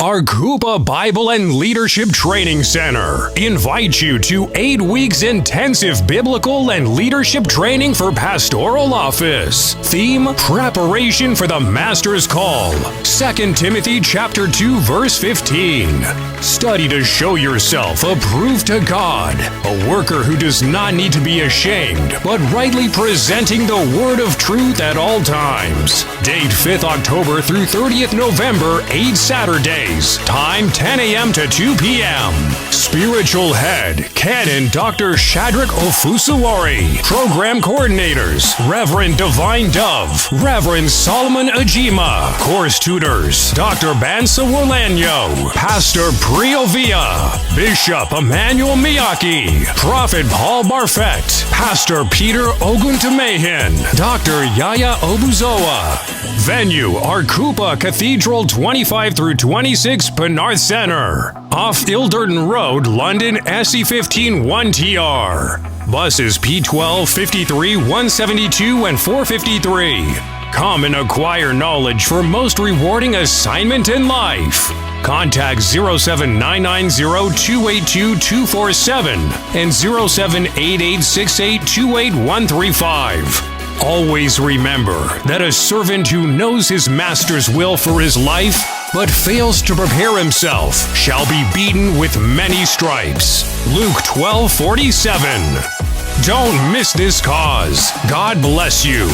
Arcupa Bible and Leadership Training Center invites you to 8 weeks intensive biblical and leadership training for pastoral office. Theme: Preparation for the Master's Call. 2 Timothy chapter 2, verse 15. Study to show yourself approved to God, a worker who does not need to be ashamed, but rightly presenting the word of truth at all times. Date 5th October through 30th November, 8 Saturdays. Time 10 a.m. to 2 p.m. Spiritual Head, Ken and Dr. Shadrach Ofusuwari. Program Coordinators, Reverend Divine Dove, Reverend Solomon Ajima. Course Tutors, Dr. Bansa Warlanyo, Pastor Priovia, Bishop Emmanuel Miyake, Prophet Paul Barfet, Pastor Peter Oguntumehin, Dr. Yaya Obuzoa. Venue: Arcupa Cathedral 25 through 26 Penarth Center, off Ilderton Road, London, SE15 1TR. Buses P12, 53, 172, and 453. Come and acquire knowledge for most rewarding assignment in life. Contact 07990282247 and 07886828135. Always remember that a servant who knows his master's will for his life but fails to prepare himself shall be beaten with many stripes. Luke 12:47. Don't miss this cause. God bless you.